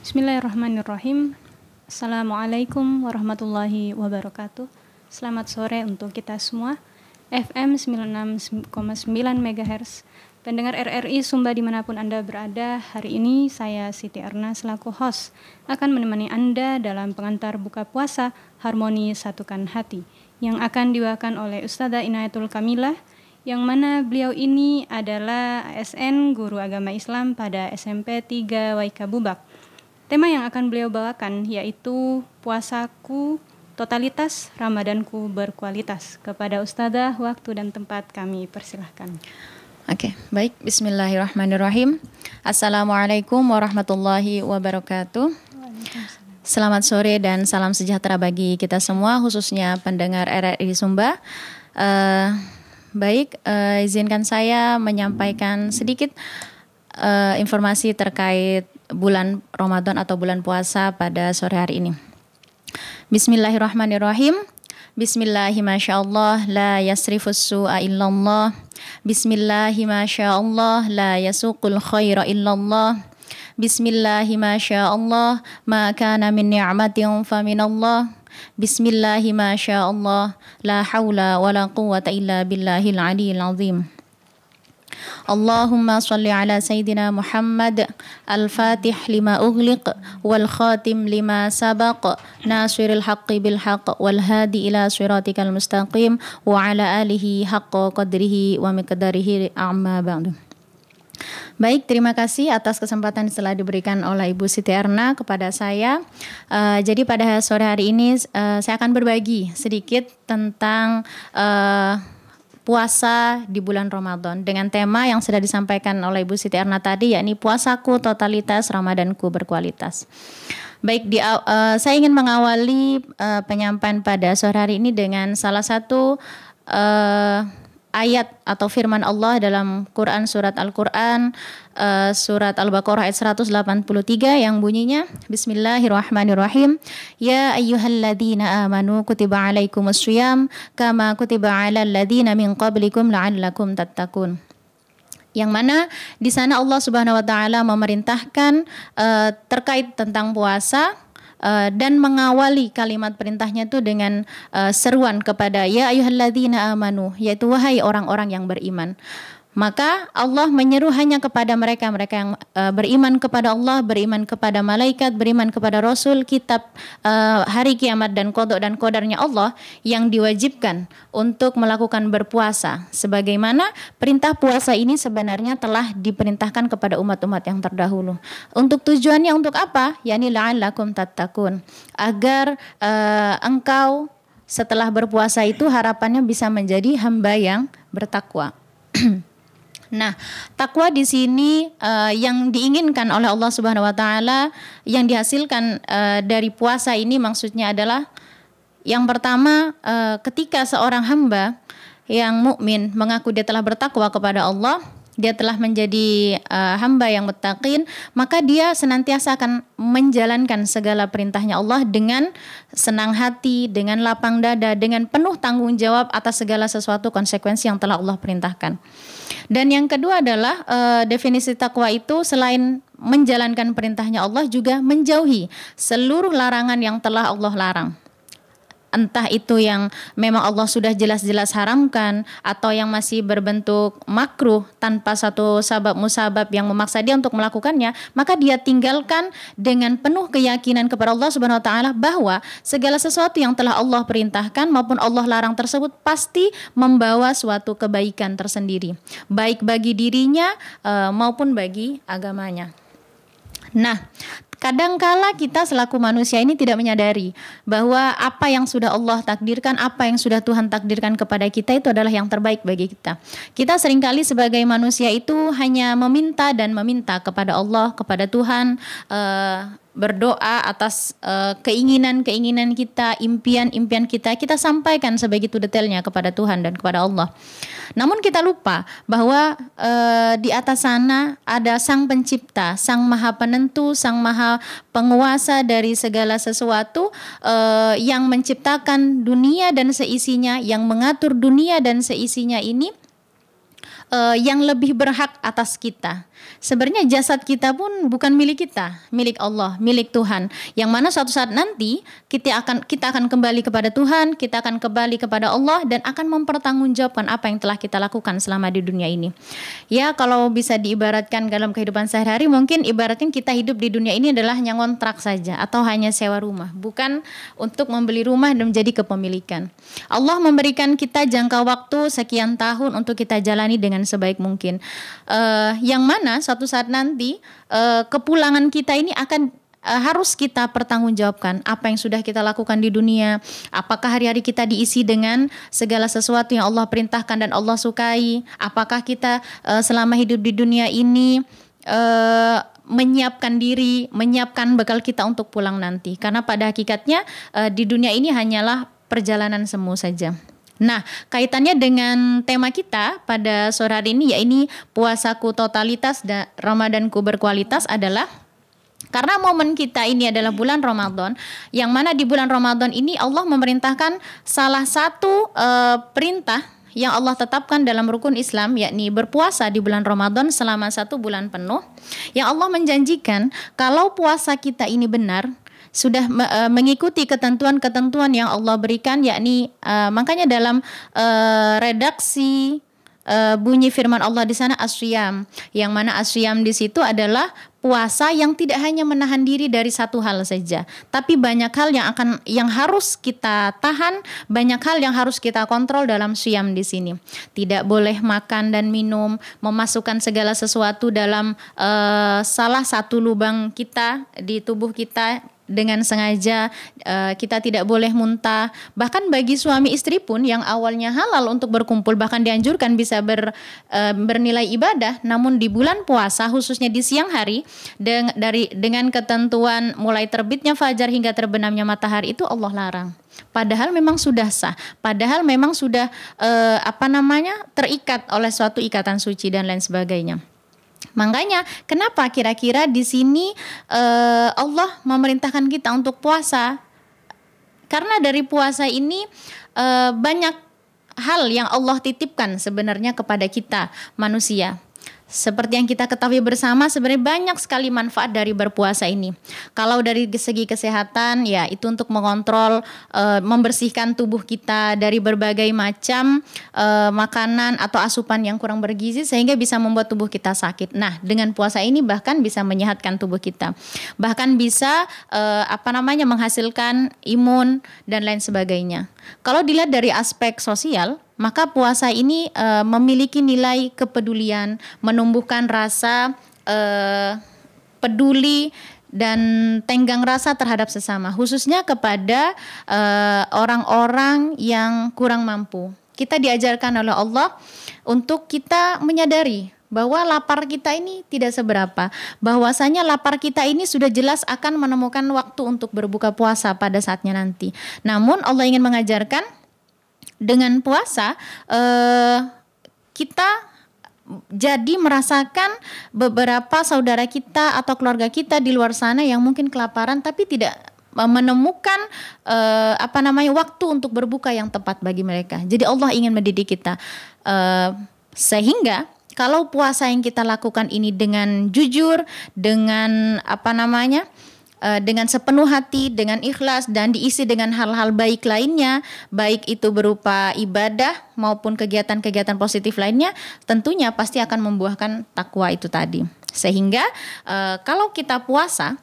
Bismillahirrahmanirrahim. Assalamualaikum warahmatullahi wabarakatuh. Selamat sore untuk kita semua. FM 96,9 MHz, pendengar RRI Sumba dimanapun Anda berada. Hari ini saya Siti Erna selaku host akan menemani Anda dalam pengantar buka puasa Harmoni Satukan Hati yang akan dibawakan oleh Ustadzah Inayatul Kamilah, yang mana beliau ini adalah ASN Guru Agama Islam pada SMP 3 Waika Bubak. Tema yang akan beliau bawakan yaitu Puasaku Totalitas, Ramadanku Berkualitas. Kepada Ustadzah, waktu dan tempat kami persilahkan. Oke, baik. Bismillahirrahmanirrahim. Assalamualaikum warahmatullahi wabarakatuh. Selamat sore dan salam sejahtera bagi kita semua, khususnya pendengar RRI Sumba. Izinkan saya menyampaikan sedikit informasi terkait bulan Ramadan atau bulan puasa pada sore hari ini. Bismillahirrahmanirrahim. Bismillahi masyaallah la yasrifus su'a illallah. Bismillahi masyaallah la yasuqul khaira illallah. Bismillahi masyaallah ma kana min ni'matin faminallah. Bismillahi masyaallah la haula wala quwwata illa billahil aliyil azim. Allahumma salli ala Sayyidina Muhammad al-fatih lima ughliq wal khatim lima sabaq nasiril haqqi bil haqq wal hadi ila siratikal mustaqim wa ala alihi haqqa qadrihi wa miqdarihi amma ba'du. Baik, terima kasih atas kesempatan yang telah diberikan oleh Ibu Siti Erna kepada saya. Jadi pada sore hari ini saya akan berbagi sedikit tentang puasa di bulan Ramadan dengan tema yang sudah disampaikan oleh Ibu Siti Erna tadi, yakni Puasaku Totalitas, Ramadanku Berkualitas. Baik, saya ingin mengawali penyampaian pada sore hari ini dengan salah satu ayat atau firman Allah dalam Quran, surat Al-Quran, surat Al-Baqarah ayat 183 yang bunyinya Bismillahirrahmanirrahim. Ya ayyuhalladzina amanu kutiba alaikumus syiyam kama kutiba alal ladzina min qablikum la'allakum tattaqun. Yang mana di sana Allah Subhanahu wa taala memerintahkan terkait tentang puasa, dan mengawali kalimat perintahnya itu dengan seruan kepada ya ayyuhalladzina amanu, yaitu wahai orang-orang yang beriman. Maka Allah menyeru hanya kepada mereka yang beriman kepada Allah, beriman kepada malaikat, beriman kepada Rasul, kitab, hari kiamat dan qada dan qadarnya Allah, yang diwajibkan untuk melakukan berpuasa. Sebagaimana perintah puasa ini sebenarnya telah diperintahkan kepada umat-umat yang terdahulu. Untuk tujuannya untuk apa? Yani la'allakum tattaqun. Agar engkau setelah berpuasa itu harapannya bisa menjadi hamba yang bertakwa. Nah, takwa di sini yang diinginkan oleh Allah Subhanahu wa taala, yang dihasilkan dari puasa ini maksudnya adalah yang pertama, ketika seorang hamba yang mukmin mengaku dia telah bertakwa kepada Allah, dia telah menjadi hamba yang muttaqin, maka dia senantiasa akan menjalankan segala perintahnya Allah dengan senang hati, dengan lapang dada, dengan penuh tanggung jawab atas segala sesuatu konsekuensi yang telah Allah perintahkan. Dan yang kedua adalah definisi takwa itu selain menjalankan perintahnya Allah juga menjauhi seluruh larangan yang telah Allah larang. Entah itu yang memang Allah sudah jelas-jelas haramkan atau yang masih berbentuk makruh tanpa satu sabab musabab yang memaksa dia untuk melakukannya, maka dia tinggalkan dengan penuh keyakinan kepada Allah Subhanahu wa taala bahwa segala sesuatu yang telah Allah perintahkan maupun Allah larang tersebut pasti membawa suatu kebaikan tersendiri, baik bagi dirinya maupun bagi agamanya. Nah, kadangkala kita selaku manusia ini tidak menyadari bahwa apa yang sudah Allah takdirkan, apa yang sudah Tuhan takdirkan kepada kita itu adalah yang terbaik bagi kita. Kita seringkali sebagai manusia itu hanya meminta dan meminta kepada Allah, kepada Tuhan, berdoa atas keinginan-keinginan kita, impian-impian kita sampaikan sebegitu detailnya kepada Tuhan dan kepada Allah. Namun kita lupa bahwa di atas sana ada Sang Pencipta, Sang Maha Penentu, Sang Maha Penguasa dari segala sesuatu, yang menciptakan dunia dan seisinya, yang mengatur dunia dan seisinya ini, yang lebih berhak atas kita. Sebenarnya jasad kita pun bukan milik kita, milik Allah, milik Tuhan. Yang mana suatu saat nanti kita akan kembali kepada Tuhan, kita akan kembali kepada Allah dan akan mempertanggungjawabkan apa yang telah kita lakukan selama di dunia ini. Ya, kalau bisa diibaratkan dalam kehidupan sehari-hari, mungkin ibaratkan kita hidup di dunia ini adalah hanya ngontrak saja atau hanya sewa rumah, bukan untuk membeli rumah dan menjadi kepemilikan. Allah memberikan kita jangka waktu sekian tahun untuk kita jalani dengan sebaik mungkin. Yang mana suatu saat nanti kepulangan kita ini akan harus kita pertanggungjawabkan apa yang sudah kita lakukan di dunia. Apakah hari-hari kita diisi dengan segala sesuatu yang Allah perintahkan dan Allah sukai? Apakah kita selama hidup di dunia ini menyiapkan diri, menyiapkan bekal kita untuk pulang nanti? Karena pada hakikatnya di dunia ini hanyalah perjalanan semu saja. Nah, kaitannya dengan tema kita pada sore hari ini, yaitu puasaku totalitas dan Ramadanku berkualitas, adalah karena momen kita ini adalah bulan Ramadan, yang mana di bulan Ramadan ini Allah memerintahkan salah satu perintah yang Allah tetapkan dalam rukun Islam, yakni berpuasa di bulan Ramadan selama 1 bulan penuh. Yang Allah menjanjikan kalau puasa kita ini benar, sudah mengikuti ketentuan-ketentuan yang Allah berikan, yakni makanya dalam redaksi bunyi firman Allah di sana as-syam, yang mana as-syam di situ adalah puasa yang tidak hanya menahan diri dari satu hal saja, tapi banyak hal yang harus kita tahan, banyak hal yang harus kita kontrol dalam syam di sini. Tidak boleh makan dan minum, memasukkan segala sesuatu dalam salah satu lubang kita di tubuh kita dengan sengaja, kita tidak boleh muntah. Bahkan bagi suami istri pun yang awalnya halal untuk berkumpul, bahkan dianjurkan bisa bernilai ibadah, namun di bulan puasa khususnya di siang hari dengan ketentuan mulai terbitnya fajar hingga terbenamnya matahari, itu Allah larang. Padahal memang sudah sah, padahal memang sudah terikat oleh suatu ikatan suci dan lain sebagainya. Makanya kenapa kira-kira di sini Allah memerintahkan kita untuk puasa? Karena dari puasa ini banyak hal yang Allah titipkan sebenarnya kepada kita manusia. Seperti yang kita ketahui bersama, sebenarnya banyak sekali manfaat dari berpuasa ini. Kalau dari segi kesehatan, ya itu untuk mengontrol, membersihkan tubuh kita dari berbagai macam makanan atau asupan yang kurang bergizi sehingga bisa membuat tubuh kita sakit. Nah, dengan puasa ini bahkan bisa menyehatkan tubuh kita, bahkan bisa menghasilkan imun dan lain sebagainya. Kalau dilihat dari aspek sosial, maka puasa ini memiliki nilai kepedulian, menumbuhkan rasa peduli dan tenggang rasa terhadap sesama, khususnya kepada orang-orang yang kurang mampu. Kita diajarkan oleh Allah untuk kita menyadari bahwa lapar kita ini tidak seberapa, bahwasanya lapar kita ini sudah jelas akan menemukan waktu untuk berbuka puasa pada saatnya nanti. Namun Allah ingin mengajarkan dengan puasa kita jadi merasakan beberapa saudara kita atau keluarga kita di luar sana yang mungkin kelaparan tapi tidak menemukan waktu untuk berbuka yang tepat bagi mereka. Jadi Allah ingin mendidik kita sehingga kalau puasa yang kita lakukan ini dengan jujur, dengan dengan sepenuh hati, dengan ikhlas dan diisi dengan hal-hal baik lainnya, baik itu berupa ibadah maupun kegiatan-kegiatan positif lainnya, tentunya pasti akan membuahkan takwa itu tadi. Sehingga kalau kita puasa,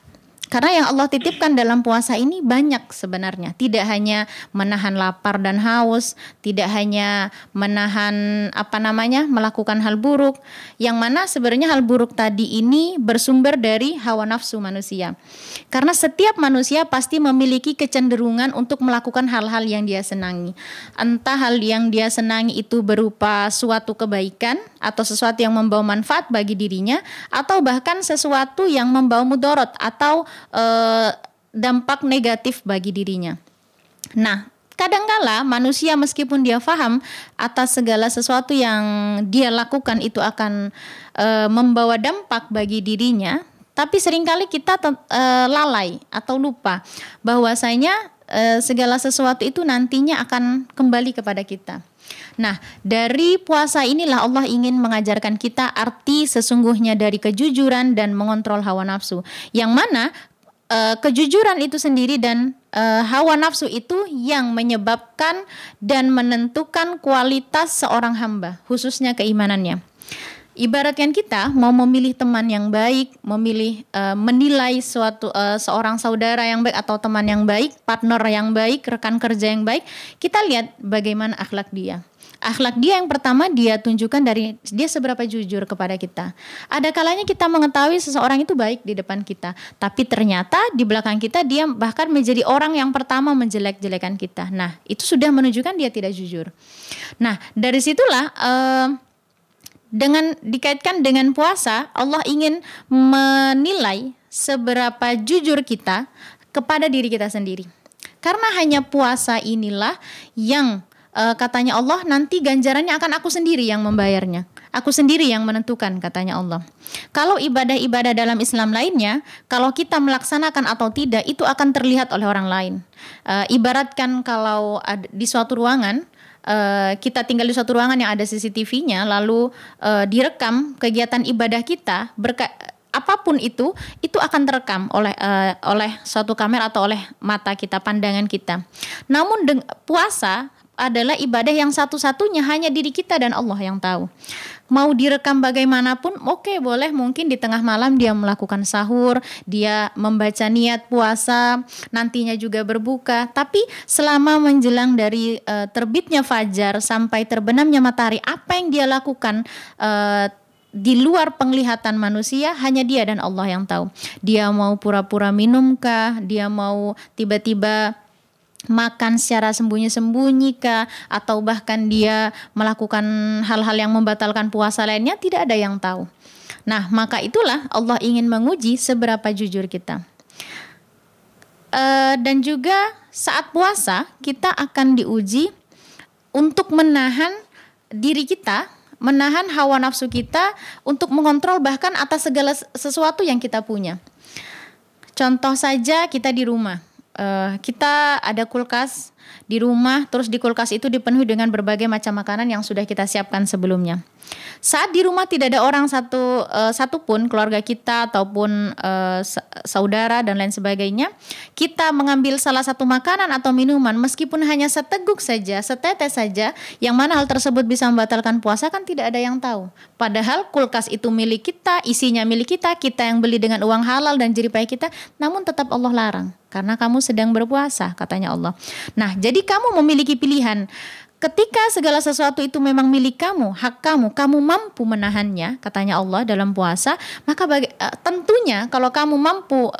karena yang Allah titipkan dalam puasa ini banyak sebenarnya. Tidak hanya menahan lapar dan haus, tidak hanya menahan melakukan hal buruk, yang mana sebenarnya hal buruk tadi ini bersumber dari hawa nafsu manusia. Karena setiap manusia pasti memiliki kecenderungan untuk melakukan hal-hal yang dia senangi. Entah hal yang dia senangi itu berupa suatu kebaikan atau sesuatu yang membawa manfaat bagi dirinya, atau bahkan sesuatu yang membawa mudarat atau dampak negatif bagi dirinya. Nah, kadangkala manusia meskipun dia paham atas segala sesuatu yang dia lakukan itu akan membawa dampak bagi dirinya, tapi seringkali kita lalai atau lupa bahwasanya segala sesuatu itu nantinya akan kembali kepada kita. Nah, dari puasa inilah Allah ingin mengajarkan kita arti sesungguhnya dari kejujuran dan mengontrol hawa nafsu. Yang mana kejujuran itu sendiri dan hawa nafsu itu yang menyebabkan dan menentukan kualitas seorang hamba, khususnya keimanannya. Ibaratkan kita mau memilih teman yang baik, menilai seorang saudara yang baik atau teman yang baik, partner yang baik, rekan kerja yang baik, kita lihat bagaimana akhlak dia. Akhlak dia yang pertama dia tunjukkan dari dia seberapa jujur kepada kita. Ada kalanya kita mengetahui seseorang itu baik di depan kita, tapi ternyata di belakang kita dia bahkan menjadi orang yang pertama menjelek-jelekan kita. Nah, itu sudah menunjukkan dia tidak jujur. Nah, dari situlah dengan dikaitkan dengan puasa, Allah ingin menilai seberapa jujur kita kepada diri kita sendiri. Karena hanya puasa inilah yang katanya Allah nanti ganjarannya akan aku sendiri yang membayarnya. Aku sendiri yang menentukan, katanya Allah. Kalau ibadah-ibadah dalam Islam lainnya, kalau kita melaksanakan atau tidak, itu akan terlihat oleh orang lain. Ibaratkan kalau di suatu ruangan, kita tinggal di suatu ruangan yang ada CCTV-nya, lalu direkam kegiatan ibadah kita, apapun itu akan terekam oleh suatu kamera atau oleh mata kita, pandangan kita. Namun puasa adalah ibadah yang satu-satunya hanya diri kita dan Allah yang tahu. Mau direkam bagaimanapun, oke, boleh, mungkin di tengah malam dia melakukan sahur, dia membaca niat puasa, nantinya juga berbuka. Tapi selama menjelang dari terbitnya fajar sampai terbenamnya matahari, apa yang dia lakukan di luar penglihatan manusia, hanya dia dan Allah yang tahu. Dia mau pura-pura minumkah, dia mau tiba-tiba makan secara sembunyi-sembunyi kah, atau bahkan dia melakukan hal-hal yang membatalkan puasa lainnya, tidak ada yang tahu. Nah, maka itulah Allah ingin menguji seberapa jujur kita. Dan juga saat puasa kita akan diuji untuk menahan diri kita, menahan hawa nafsu kita untuk mengontrol bahkan atas segala sesuatu yang kita punya. Contoh saja kita di rumah. Kita ada kulkas di rumah, terus di kulkas itu dipenuhi dengan berbagai macam makanan yang sudah kita siapkan sebelumnya. Saat di rumah tidak ada orang satupun, keluarga kita ataupun saudara dan lain sebagainya, kita mengambil salah satu makanan atau minuman meskipun hanya seteguk saja, setetes saja, yang mana hal tersebut bisa membatalkan puasa, kan tidak ada yang tahu. Padahal kulkas itu milik kita, isinya milik kita, kita yang beli dengan uang halal dan jerih payah kita, namun tetap Allah larang. Karena kamu sedang berpuasa, katanya Allah. Nah, jadi kamu memiliki pilihan. Ketika segala sesuatu itu memang milik kamu, hak kamu mampu menahannya, katanya Allah dalam puasa, maka tentunya kalau kamu mampu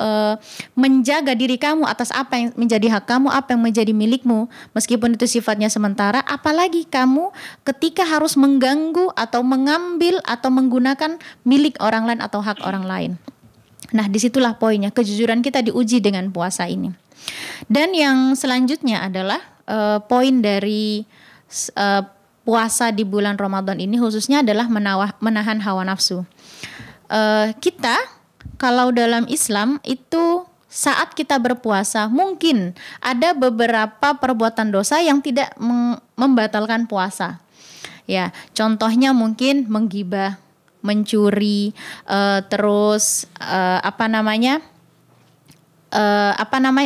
menjaga diri kamu atas apa yang menjadi hak kamu, apa yang menjadi milikmu, meskipun itu sifatnya sementara, apalagi kamu ketika harus mengganggu atau mengambil atau menggunakan milik orang lain atau hak orang lain. Nah, disitulah poinnya, kejujuran kita diuji dengan puasa ini. Dan yang selanjutnya adalah poin dari puasa di bulan Ramadan ini khususnya adalah menahan hawa nafsu. Kita kalau dalam Islam itu saat kita berpuasa mungkin ada beberapa perbuatan dosa yang tidak membatalkan puasa. Ya, contohnya mungkin menggibah, mencuri,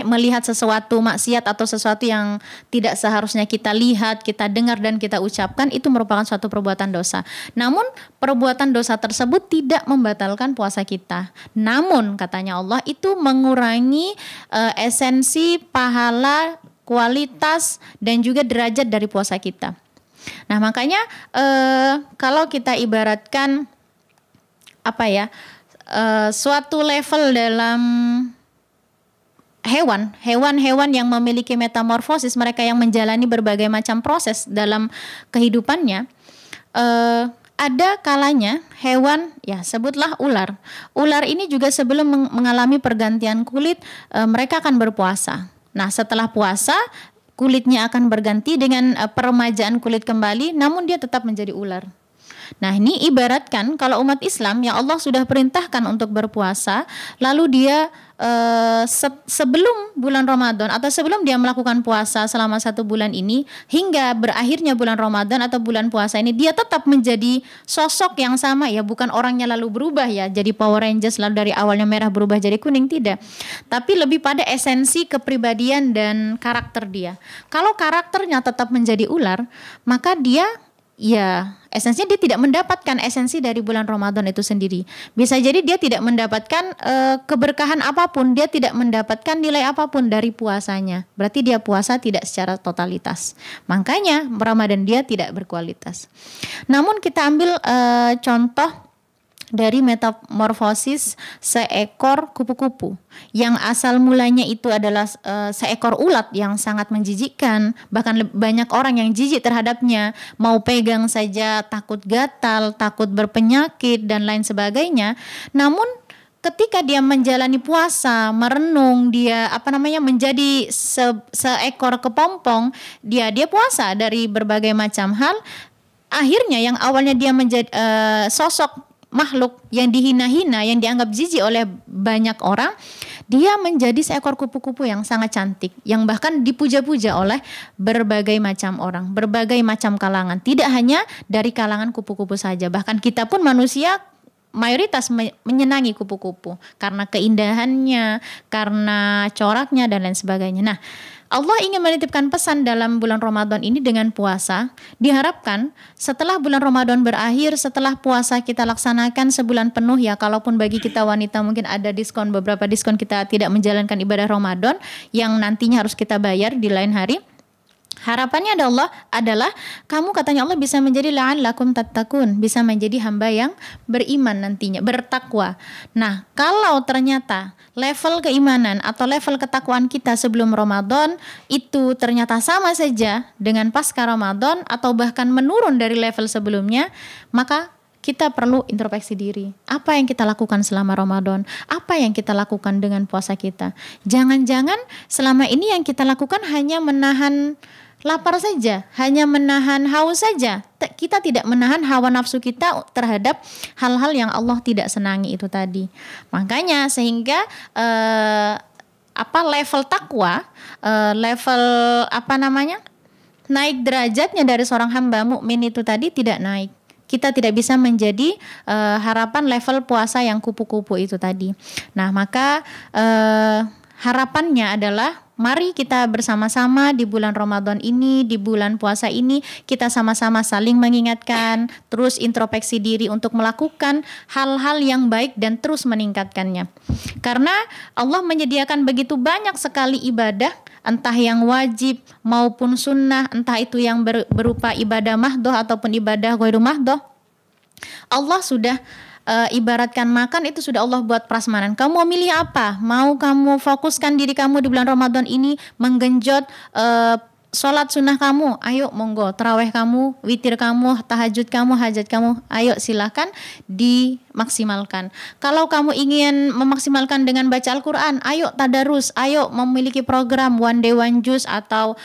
melihat sesuatu maksiat atau sesuatu yang tidak seharusnya kita lihat, kita dengar dan kita ucapkan, itu merupakan suatu perbuatan dosa. Namun perbuatan dosa tersebut tidak membatalkan puasa kita. Namun katanya Allah itu mengurangi esensi, pahala, kualitas dan juga derajat dari puasa kita. Nah, makanya kalau kita ibaratkan suatu level dalam hewan yang memiliki metamorfosis, mereka yang menjalani berbagai macam proses dalam kehidupannya, ada kalanya hewan, ya sebutlah ular ini juga sebelum mengalami pergantian kulit, mereka akan berpuasa. Nah, setelah puasa kulitnya akan berganti dengan peremajaan kulit kembali, namun dia tetap menjadi ular. Nah, ini ibaratkan kalau umat Islam yang Allah sudah perintahkan untuk berpuasa, lalu dia sebelum bulan Ramadan atau sebelum dia melakukan puasa selama 1 bulan ini hingga berakhirnya bulan Ramadan atau bulan puasa ini, dia tetap menjadi sosok yang sama ya, bukan orangnya lalu berubah ya jadi Power Rangers lalu dari awalnya merah berubah jadi kuning, tidak, tapi lebih pada esensi kepribadian dan karakter dia. Kalau karakternya tetap menjadi ular, maka dia ya esensinya dia tidak mendapatkan esensi dari bulan Ramadan itu sendiri. Bisa jadi dia tidak mendapatkan keberkahan apapun, dia tidak mendapatkan nilai apapun dari puasanya. Berarti dia puasa tidak secara totalitas. Makanya Ramadan dia tidak berkualitas. Namun kita ambil contoh dari metamorfosis seekor kupu-kupu yang asal mulanya itu adalah seekor ulat yang sangat menjijikkan, bahkan banyak orang yang jijik terhadapnya, mau pegang saja takut gatal, takut berpenyakit dan lain sebagainya. Namun ketika dia menjalani puasa, merenung, dia menjadi seekor kepompong, dia puasa dari berbagai macam hal. Akhirnya yang awalnya dia menjadi sosok makhluk yang dihina-hina, yang dianggap jijik oleh banyak orang, dia menjadi seekor kupu-kupu yang sangat cantik, yang bahkan dipuja-puja oleh berbagai macam orang, berbagai macam kalangan. Tidak hanya dari kalangan kupu-kupu saja, bahkan kita pun manusia mayoritas menyenangi kupu-kupu karena keindahannya, karena coraknya dan lain sebagainya. Nah, Allah ingin menitipkan pesan dalam bulan Ramadan ini dengan puasa. Diharapkan setelah bulan Ramadan berakhir, setelah puasa kita laksanakan sebulan penuh ya, kalaupun bagi kita wanita mungkin ada diskon, beberapa diskon kita tidak menjalankan ibadah Ramadan yang nantinya harus kita bayar di lain hari. Harapannya adalah kamu, katanya Allah, bisa menjadi la'allakum tattaqun, bisa menjadi hamba yang beriman nantinya, bertakwa. Nah, kalau ternyata level keimanan atau level ketakwaan kita sebelum Ramadan itu ternyata sama saja dengan pasca Ramadan atau bahkan menurun dari level sebelumnya, maka kita perlu introspeksi diri. Apa yang kita lakukan selama Ramadan? Apa yang kita lakukan dengan puasa kita? Jangan-jangan selama ini yang kita lakukan hanya menahan lapar saja, hanya menahan haus saja. Kita tidak menahan hawa nafsu kita terhadap hal-hal yang Allah tidak senangi itu tadi. Makanya sehingga level takwa, level naik derajatnya dari seorang hamba mukmin itu tadi tidak naik. Kita tidak bisa menjadi harapan level puasa yang kupu-kupu itu tadi. Nah, maka harapannya adalah mari kita bersama-sama di bulan Ramadan ini, di bulan puasa ini, kita sama-sama saling mengingatkan, terus introspeksi diri untuk melakukan hal-hal yang baik dan terus meningkatkannya. Karena Allah menyediakan begitu banyak sekali ibadah, entah yang wajib maupun sunnah, entah itu yang berupa ibadah mahdoh ataupun ibadah ghairu mahdoh. Allah sudah ibaratkan makan itu sudah Allah buat prasmanan. Kamu mau milih apa? Mau kamu fokuskan diri kamu di bulan Ramadan ini menggenjot sholat sunnah kamu, ayo monggo. Taraweh kamu, witir kamu, tahajud kamu, hajat kamu, ayo silakan dimaksimalkan. Kalau kamu ingin memaksimalkan dengan baca Al-Quran, ayo tadarus, ayo memiliki program one day one juz atau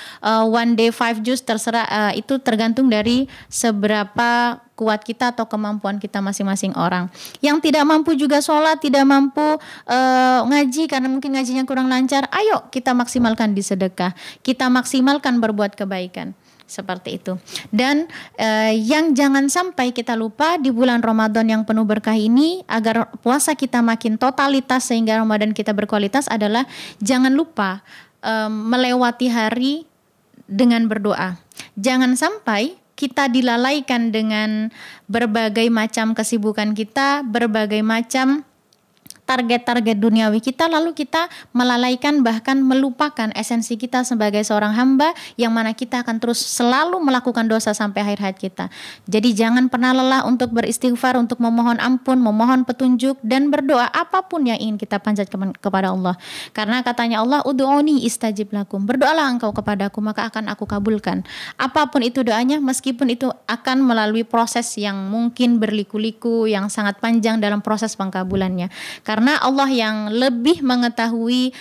one day 5 juz, terserah, itu tergantung dari seberapa kuat kita atau kemampuan kita masing-masing orang. Yang tidak mampu juga sholat, tidak mampu ngaji karena mungkin ngajinya kurang lancar, ayo kita maksimalkan di sedekah, kita maksimalkan berbuat kebaikan. Seperti itu. Dan yang jangan sampai kita lupa di bulan Ramadan yang penuh berkah ini, agar puasa kita makin totalitas sehingga Ramadan kita berkualitas, adalah jangan lupa melewati hari dengan berdoa. Jangan sampai kita dilalaikan dengan berbagai macam kesibukan kita, berbagai macam target-target duniawi kita, lalu kita melalaikan bahkan melupakan esensi kita sebagai seorang hamba yang mana kita akan terus selalu melakukan dosa sampai akhir hayat kita. Jadi jangan pernah lelah untuk beristighfar, untuk memohon ampun, memohon petunjuk dan berdoa apapun yang ingin kita panjatkan kepada Allah. Karena katanya Allah, ud'uni istajib lakum, berdoalah engkau kepadaku maka akan aku kabulkan. Apapun itu doanya, meskipun itu akan melalui proses yang mungkin berliku-liku, yang sangat panjang dalam proses pengkabulannya. Karena Allah yang lebih mengetahui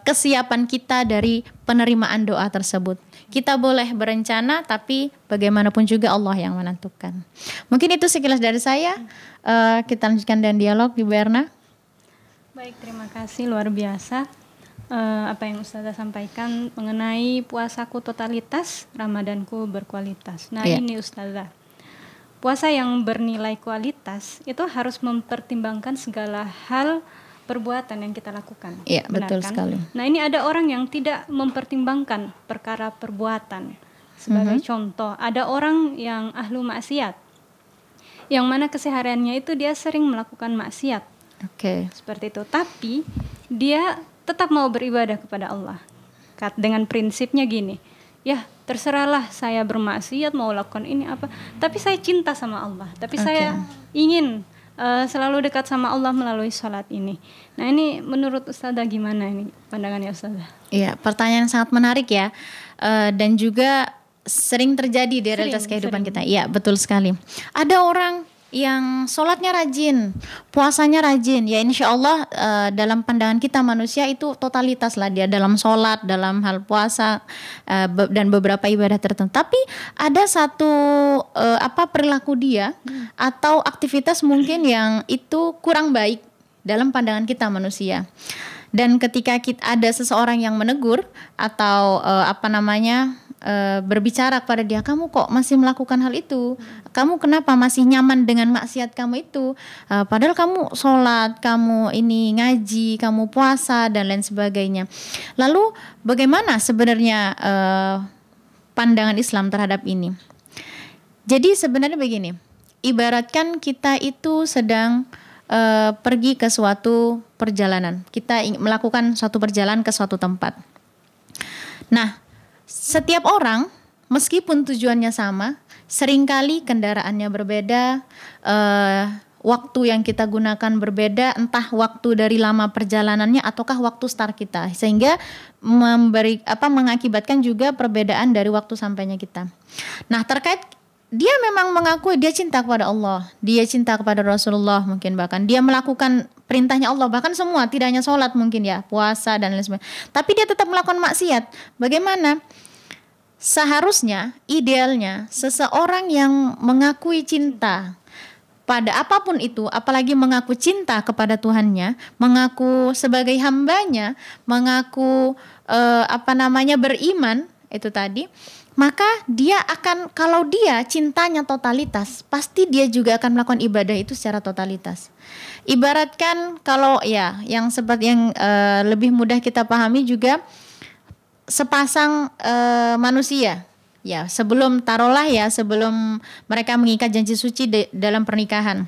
kesiapan kita dari penerimaan doa tersebut. Kita boleh berencana, tapi bagaimanapun juga Allah yang menentukan. Mungkin itu sekilas dari saya. Kita lanjutkan dan dialog di Berna. Baik, terima kasih, luar biasa apa yang Ustazah sampaikan mengenai puasaku totalitas, Ramadanku berkualitas. Nah ini Ustazah, puasa yang bernilai kualitas itu harus mempertimbangkan segala hal perbuatan yang kita lakukan. Iya, betul kan? sekali. Nah ini ada orang yang tidak mempertimbangkan perkara perbuatan. Sebagai contoh, ada orang yang ahlu maksiat, yang mana kesehariannya itu dia sering melakukan maksiat. Seperti itu. Tapi dia tetap mau beribadah kepada Allah. Dengan prinsipnya gini, ya terserahlah saya bermaksiat mau lakukan ini apa, tapi saya cinta sama Allah. Tapi saya ingin selalu dekat sama Allah melalui sholat ini. Nah ini menurut Ustazah gimana ini pandangannya Ustazah? Iya, pertanyaan yang sangat menarik ya, dan juga sering terjadi di realitas kehidupan kita. Iya, betul sekali. Ada orang yang sholatnya rajin, puasanya rajin, ya insya Allah dalam pandangan kita manusia itu totalitas lah dia dalam sholat, dalam hal puasa dan beberapa ibadah tertentu. Tapi ada satu perilaku dia atau aktivitas mungkin yang itu kurang baik dalam pandangan kita manusia. Dan ketika ada seseorang yang menegur atau berbicara kepada dia, kamu kok masih melakukan hal itu? Kamu kenapa masih nyaman dengan maksiat kamu itu? Padahal kamu sholat, kamu ini ngaji, kamu puasa dan lain sebagainya. Lalu bagaimana sebenarnya pandangan Islam terhadap ini? Jadi sebenarnya begini, ibaratkan kita itu sedang pergi ke suatu perjalanan. Kita melakukan suatu perjalanan ke suatu tempat. Nah, setiap orang meskipun tujuannya sama, seringkali kendaraannya berbeda, waktu yang kita gunakan berbeda, entah waktu dari lama perjalanannya ataukah waktu start kita, sehingga mengakibatkan juga perbedaan dari waktu sampainya kita. Nah, terkait dia memang mengakui dia cinta kepada Allah, dia cinta kepada Rasulullah, mungkin bahkan dia melakukan perintahnya Allah, bahkan semua, tidak hanya sholat mungkin ya, puasa dan lain sebagainya. Tapi dia tetap melakukan maksiat. Bagaimana? Seharusnya, idealnya, seseorang yang mengakui cinta pada apapun itu, apalagi mengaku cinta kepada Tuhannya, mengaku sebagai hambanya, mengaku beriman, itu tadi, maka dia akan, kalau dia cintanya totalitas, pasti dia juga akan melakukan ibadah itu secara totalitas. Ibaratkan kalau ya, yang seperti yang lebih mudah kita pahami juga, sepasang manusia, ya sebelum sebelum mereka mengikat janji suci dalam pernikahan.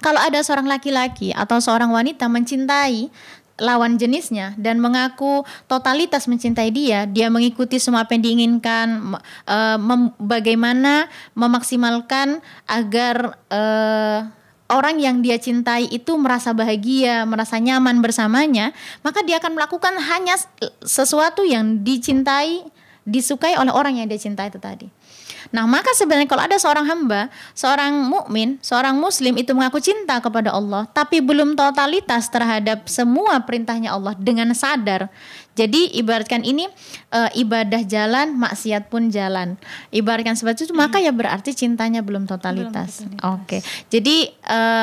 Kalau ada seorang laki-laki atau seorang wanita mencintai lawan jenisnya dan mengaku totalitas mencintai dia mengikuti semua apa yang diinginkan, bagaimana memaksimalkan agar orang yang dia cintai itu merasa bahagia, merasa nyaman bersamanya, maka dia akan melakukan hanya sesuatu yang dicintai, disukai oleh orang yang dia cintai itu tadi. Nah, maka sebenarnya kalau ada seorang hamba, seorang mukmin, seorang muslim itu mengaku cinta kepada Allah, tapi belum totalitas terhadap semua perintahnya Allah dengan sadar. Jadi ibaratkan ini ibadah jalan, maksiat pun jalan. Ibaratkan seperti itu, maka ya berarti cintanya belum totalitas. Oke. Jadi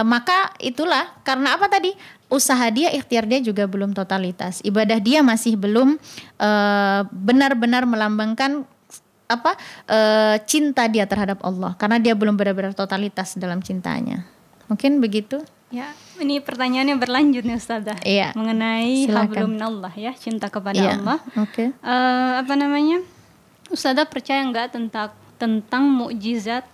maka itulah karena apa tadi? Usaha dia, ikhtiar dia juga belum totalitas. Ibadah dia masih belum benar-benar melambangkan cinta dia terhadap Allah, karena dia belum benar-benar totalitas dalam cintanya. Mungkin begitu. Ya, ini pertanyaannya berlanjut nih Ustazah. Iya. Mengenai hablum minallah ya, cinta kepada Allah. Oke. Ustazah percaya enggak tentang mukjizat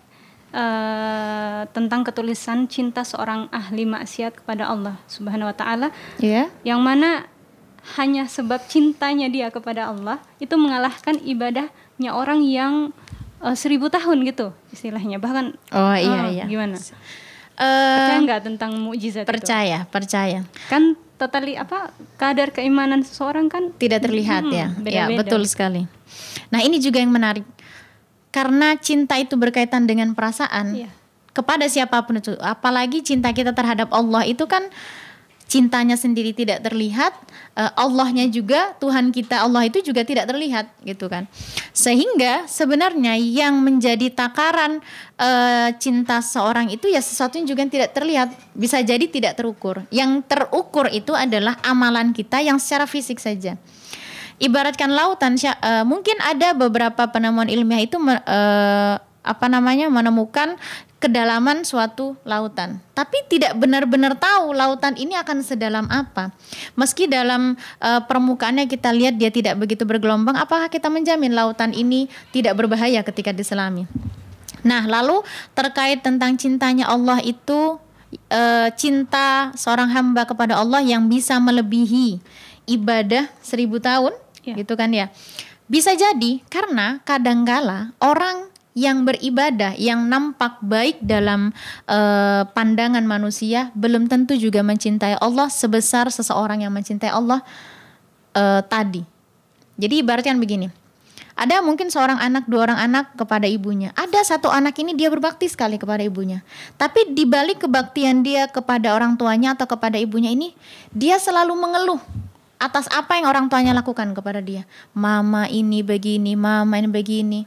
tentang ketulisan cinta seorang ahli maksiat kepada Allah Subhanahu wa taala? Iya. Yang mana hanya sebab cintanya dia kepada Allah itu mengalahkan ibadahnya orang yang 1000 tahun gitu istilahnya, bahkan iya. Gimana? Percaya nggak tentang mukjizat itu? Percaya. Kan kadar keimanan seseorang kan tidak terlihat ya. Beda-beda. Ya, betul sekali. Nah, ini juga yang menarik. Karena cinta itu berkaitan dengan perasaan kepada siapapun itu, apalagi cinta kita terhadap Allah itu kan cintanya sendiri tidak terlihat, Allahnya juga, Tuhan kita Allah itu juga tidak terlihat gitu kan. Sehingga sebenarnya yang menjadi takaran cinta seorang itu ya sesuatu yang juga tidak terlihat, bisa jadi tidak terukur. Yang terukur itu adalah amalan kita yang secara fisik saja. Ibaratkan lautan, mungkin ada beberapa penemuan ilmiah itu menemukan kedalaman suatu lautan, tapi tidak benar-benar tahu lautan ini akan sedalam apa. Meski dalam permukaannya kita lihat dia tidak begitu bergelombang, apakah kita menjamin lautan ini tidak berbahaya ketika diselami? Nah, lalu terkait tentang cintanya Allah itu, cinta seorang hamba kepada Allah yang bisa melebihi ibadah 1000 tahun, gitu kan ya. Bisa jadi karena kadangkala orang yang beribadah, yang nampak baik dalam pandangan manusia, belum tentu juga mencintai Allah sebesar seseorang yang mencintai Allah tadi. Jadi ibaratkan begini, ada mungkin seorang anak, 2 orang anak kepada ibunya. Ada satu anak ini dia berbakti sekali kepada ibunya, tapi di balik kebaktian dia kepada orang tuanya atau kepada ibunya ini, dia selalu mengeluh atas apa yang orang tuanya lakukan kepada dia. Mama ini begini, mama ini begini.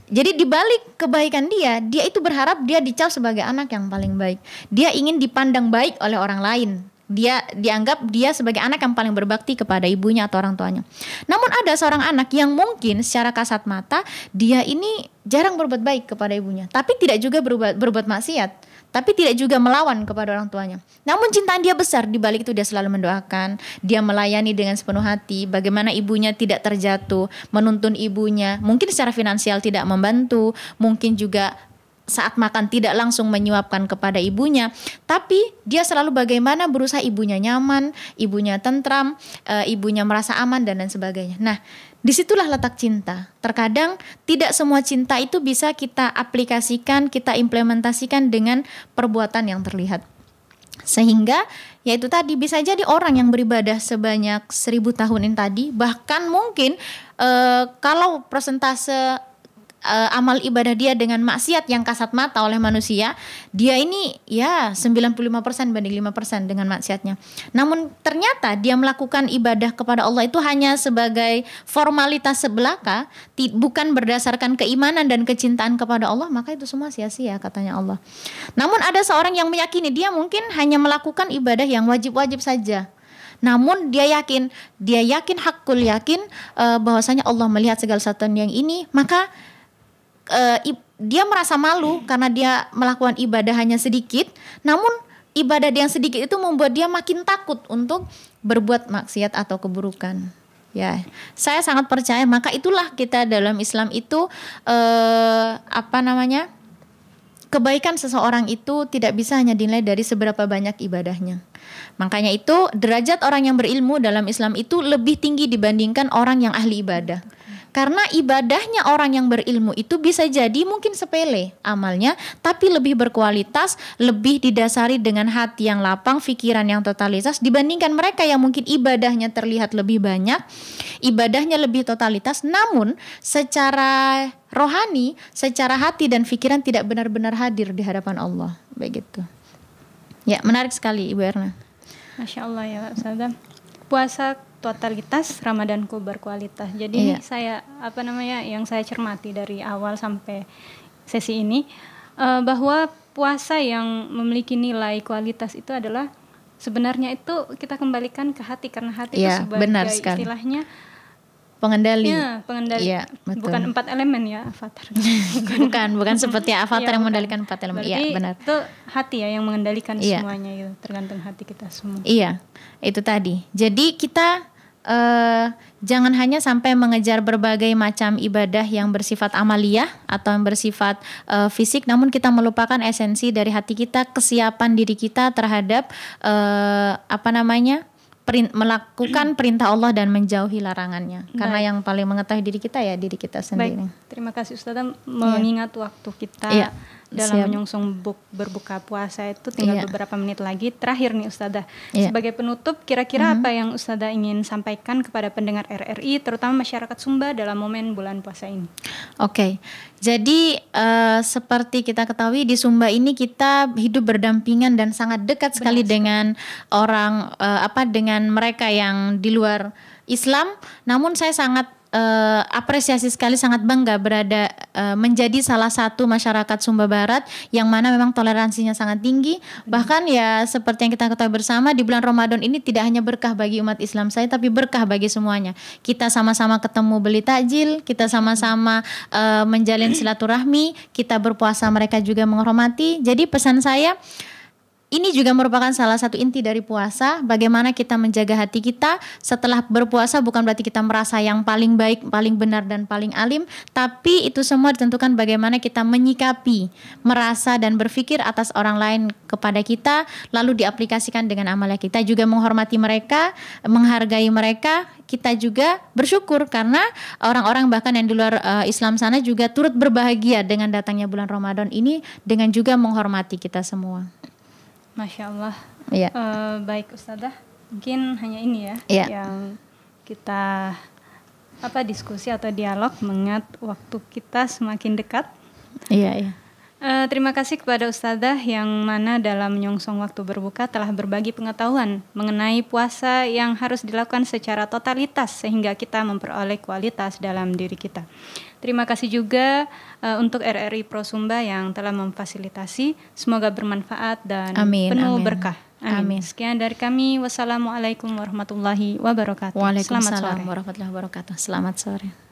Jadi di balik kebaikan dia itu berharap dia dicap sebagai anak yang paling baik. Dia ingin dipandang baik oleh orang lain. Dia dianggap dia sebagai anak yang paling berbakti kepada ibunya atau orang tuanya. Namun ada seorang anak yang mungkin secara kasat mata dia ini jarang berbuat baik kepada ibunya, tapi tidak juga berbuat maksiat, tapi tidak juga melawan kepada orang tuanya. Namun cintaan dia besar, di balik itu dia selalu mendoakan, dia melayani dengan sepenuh hati, bagaimana ibunya tidak terjatuh, menuntun ibunya, mungkin secara finansial tidak membantu, mungkin juga saat makan tidak langsung menyuapkan kepada ibunya, tapi dia selalu bagaimana berusaha ibunya nyaman, ibunya tentram, ibunya merasa aman dan lain sebagainya. Nah, disitulah letak cinta. Terkadang tidak semua cinta itu bisa kita aplikasikan, kita implementasikan dengan perbuatan yang terlihat. Sehingga yaitu tadi bisa jadi orang yang beribadah sebanyak 1000 tahun ini tadi, bahkan mungkin kalau persentase amal ibadah dia dengan maksiat yang kasat mata oleh manusia, dia ini ya 95% banding 5% dengan maksiatnya. Namun ternyata dia melakukan ibadah kepada Allah itu hanya sebagai formalitas sebelaka, bukan berdasarkan keimanan dan kecintaan kepada Allah, maka itu semua sia-sia katanya Allah. Namun ada seorang yang meyakini dia mungkin hanya melakukan ibadah yang wajib-wajib saja. Namun dia yakin hakul yakin bahwasanya Allah melihat segala sesuatu yang ini, maka dia merasa malu karena dia melakukan ibadah hanya sedikit, namun ibadah yang sedikit itu membuat dia makin takut untuk berbuat maksiat atau keburukan. Ya, saya sangat percaya, maka itulah kita dalam Islam itu kebaikan seseorang itu tidak bisa hanya dinilai dari seberapa banyak ibadahnya. Makanya itu derajat orang yang berilmu dalam Islam itu lebih tinggi dibandingkan orang yang ahli ibadah. Karena ibadahnya orang yang berilmu itu bisa jadi mungkin sepele amalnya, tapi lebih berkualitas, lebih didasari dengan hati yang lapang, pikiran yang totalitas, dibandingkan mereka yang mungkin ibadahnya terlihat lebih banyak, ibadahnya lebih totalitas, namun secara rohani, secara hati dan pikiran tidak benar-benar hadir di hadapan Allah. Begitu. Ya, menarik sekali Ibu Erna. Masya Allah ya Pak Ustazah. Puasa totalitas, Ramadanku berkualitas. Jadi saya yang saya cermati dari awal sampai sesi ini, bahwa puasa yang memiliki nilai kualitas itu adalah sebenarnya itu kita kembalikan ke hati, karena hati itu sebagai istilahnya pengendali. Ya, pengendali. Ya, bukan 4 elemen ya, avatar. bukan seperti avatar yang mengendalikan 4 elemen. Iya, benar. Itu hati ya yang mengendalikan semuanya gitu, tergantung hati kita semua. Iya, itu tadi. Jadi kita jangan hanya sampai mengejar berbagai macam ibadah yang bersifat amaliyah atau yang bersifat fisik, namun kita melupakan esensi dari hati kita, kesiapan diri kita terhadap melakukan perintah Allah dan menjauhi larangannya. Karena yang paling mengetahui diri kita ya diri kita sendiri. Baik, terima kasih Ustazah mengingat waktu kita dalam Siap. menyongsong berbuka puasa itu tinggal Iya. beberapa menit lagi. Terakhir nih Ustadzah, Iya. sebagai penutup kira-kira apa yang Ustadzah ingin sampaikan kepada pendengar RRI terutama masyarakat Sumba dalam momen bulan puasa ini? Oke, jadi seperti kita ketahui di Sumba ini kita hidup berdampingan dan sangat dekat sekali dengan orang dengan mereka yang di luar Islam. Namun saya sangat apresiasi sekali, sangat bangga berada menjadi salah satu masyarakat Sumba Barat yang mana memang toleransinya sangat tinggi. Bahkan ya seperti yang kita ketahui bersama, di bulan Ramadan ini tidak hanya berkah bagi umat Islam saya, tapi berkah bagi semuanya. Kita sama-sama ketemu beli takjil, kita sama-sama menjalin silaturahmi, kita berpuasa, mereka juga menghormati. Jadi pesan saya, ini juga merupakan salah satu inti dari puasa, bagaimana kita menjaga hati kita. Setelah berpuasa bukan berarti kita merasa yang paling baik, paling benar, dan paling alim, tapi itu semua ditentukan bagaimana kita menyikapi, merasa dan berpikir atas orang lain kepada kita, lalu diaplikasikan dengan amalnya. Kita juga menghormati mereka, menghargai mereka, kita juga bersyukur karena orang-orang bahkan yang di luar Islam sana juga turut berbahagia dengan datangnya bulan Ramadan ini, dengan juga menghormati kita semua. Masya Allah. Iya. Baik Ustadzah, mungkin hanya ini ya yang kita diskusi atau dialog mengingat waktu kita semakin dekat. Iya. Terima kasih kepada Ustadzah yang mana dalam menyongsong waktu berbuka telah berbagi pengetahuan mengenai puasa yang harus dilakukan secara totalitas sehingga kita memperoleh kualitas dalam diri kita. Terima kasih juga untuk RRI Pro Sumba yang telah memfasilitasi. Semoga bermanfaat dan penuh berkah. Amin. Sekian dari kami. Wassalamualaikum warahmatullahi wabarakatuh. Waalaikumsalam warahmatullahi wabarakatuh. Selamat sore.